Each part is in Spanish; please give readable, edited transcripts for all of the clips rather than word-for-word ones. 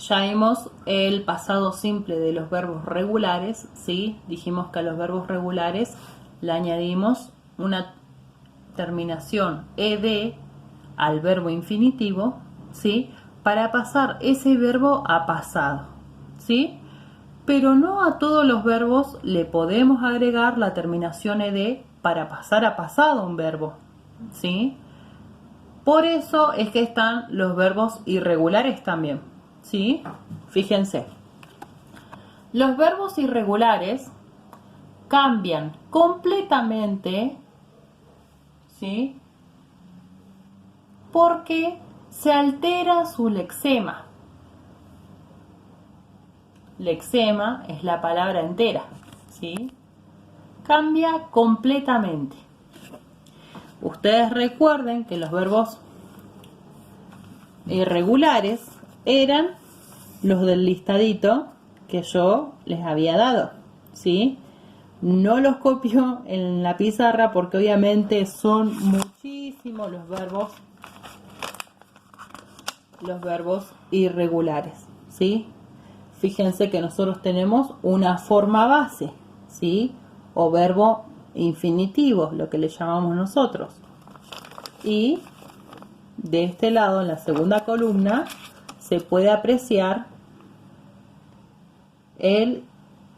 Ya vimos el pasado simple de los verbos regulares, ¿sí? Dijimos que a los verbos regulares le añadimos una terminación ed al verbo infinitivo, ¿sí? Para pasar ese verbo a pasado, ¿sí? Pero no a todos los verbos le podemos agregar la terminación ed para pasar a pasado un verbo, ¿sí? Por eso es que están los verbos irregulares también, ¿sí? Fíjense, los verbos irregulares cambian completamente, ¿sí? Porque se altera su lexema. Lexema es la palabra entera, ¿sí? Cambia completamente. Ustedes recuerden que los verbos irregulares eran los del listadito que yo les había dado, ¿sí? No los copio en la pizarra porque obviamente son muchísimos los verbos irregulares, ¿sí? Fíjense que nosotros tenemos una forma base, ¿sí? O verbo infinitivo, lo que le llamamos nosotros. Y de este lado, en la segunda columna, se puede apreciar el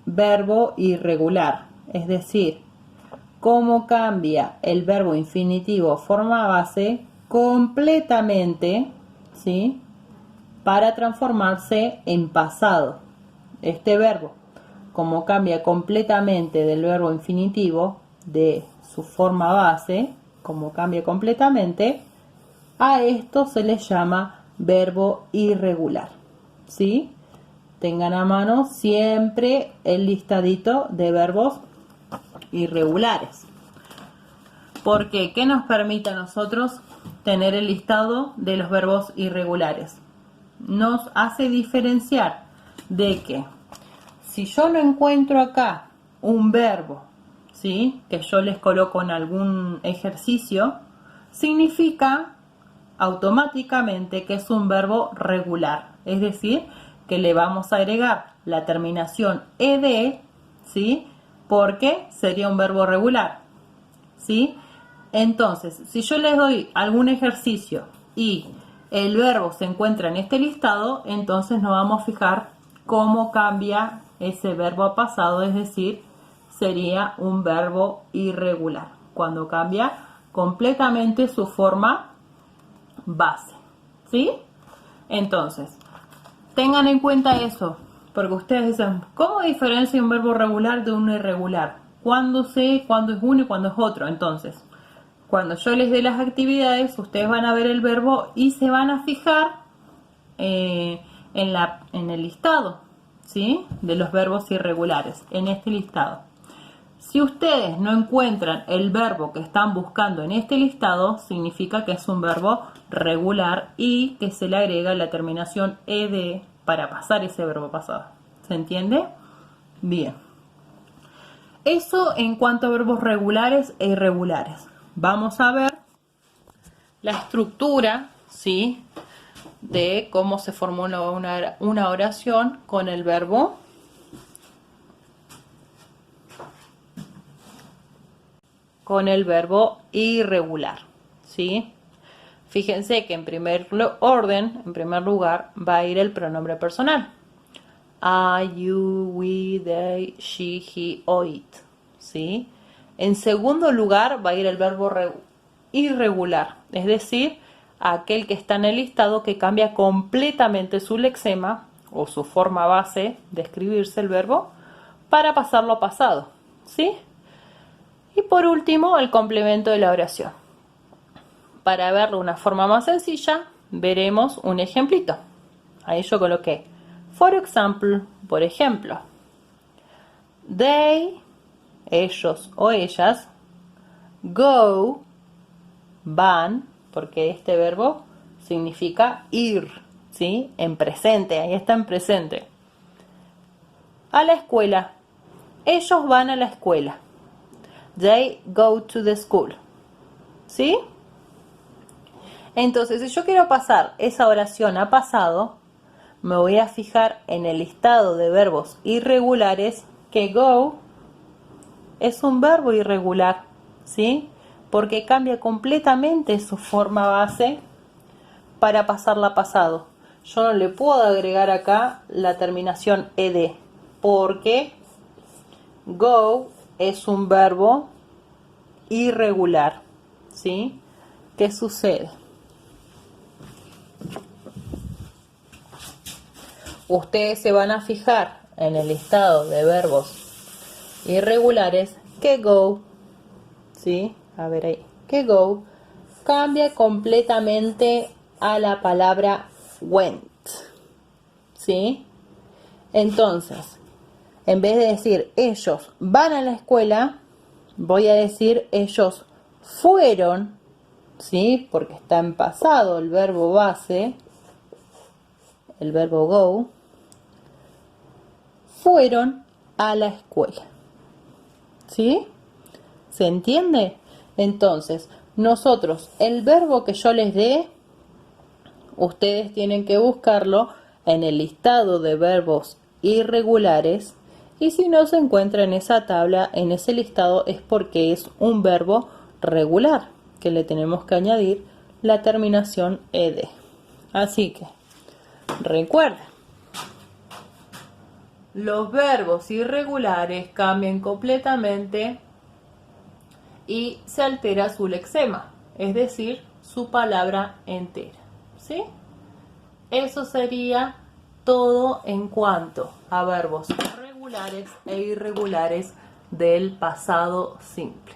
verbo irregular, es decir, cómo cambia el verbo infinitivo forma base completamente, ¿sí? Para transformarse en pasado. Este verbo, como cambia completamente del verbo infinitivo, de su forma base, como cambia completamente, a esto se le llama verbo irregular, ¿sí? Tengan a mano siempre el listadito de verbos irregulares. ¿Por qué? ¿Qué nos permite a nosotros tener el listado de los verbos irregulares? Nos hace diferenciar de que si yo no encuentro acá un verbo, ¿sí? Que yo les coloco en algún ejercicio, significa automáticamente que es un verbo regular, es decir, que le vamos a agregar la terminación ed, ¿sí? Porque sería un verbo regular, ¿sí? Entonces, si yo les doy algún ejercicio y el verbo se encuentra en este listado, entonces nos vamos a fijar cómo cambia ese verbo a pasado, es decir, sería un verbo irregular, cuando cambia completamente su forma base, ¿sí? Entonces, tengan en cuenta eso, porque ustedes dicen, ¿cómo diferencia un verbo regular de uno irregular? ¿Cuándo sé cuándo es uno y cuándo es otro? Entonces, cuando yo les dé las actividades, ustedes van a ver el verbo y se van a fijar en el listado, ¿sí? De los verbos irregulares, en este listado. Si ustedes no encuentran el verbo que están buscando en este listado, significa que es un verbo regular y que se le agrega la terminación ed para pasar ese verbo pasado. ¿Se entiende? Bien. Eso en cuanto a verbos regulares e irregulares. Vamos a ver la estructura, ¿sí? De cómo se formó una oración con el verbo irregular, ¿sí? Fíjense que en primer lugar, va a ir el pronombre personal. I, you, we, they, she, he o it, ¿sí? En segundo lugar va a ir el verbo irregular, es decir, aquel que está en el listado que cambia completamente su lexema o su forma base de escribirse el verbo para pasarlo a pasado, ¿sí? Y por último, el complemento de la oración. Para verlo de una forma más sencilla, veremos un ejemplito. Ahí yo coloqué, for example, por ejemplo. They, ellos o ellas, go, van, porque este verbo significa ir, ¿sí? En presente, ahí está en presente. A la escuela. Ellos van a la escuela. They go to the school. ¿Sí? Entonces, si yo quiero pasar esa oración a pasado, me voy a fijar en el listado de verbos irregulares que go es un verbo irregular, ¿sí? Porque cambia completamente su forma base para pasarla a pasado. Yo no le puedo agregar acá la terminación ed, porque go es un verbo irregular, ¿sí? ¿Qué sucede? Ustedes se van a fijar en el listado de verbos irregulares que go, ¿sí? A ver ahí, que go cambia completamente a la palabra went, ¿sí? Entonces, en vez de decir ellos van a la escuela, voy a decir ellos fueron, ¿sí? Porque está en pasado el verbo base, el verbo go, fueron a la escuela, ¿sí? ¿Se entiende? Entonces, nosotros, el verbo que yo les dé, ustedes tienen que buscarlo en el listado de verbos irregulares, y si no se encuentra en esa tabla, en ese listado, es porque es un verbo regular, que le tenemos que añadir la terminación ed. Así que, recuerden, los verbos irregulares cambian completamente y se altera su lexema, es decir, su palabra entera, ¿sí? Eso sería todo en cuanto a verbos regulares e irregulares del pasado simple.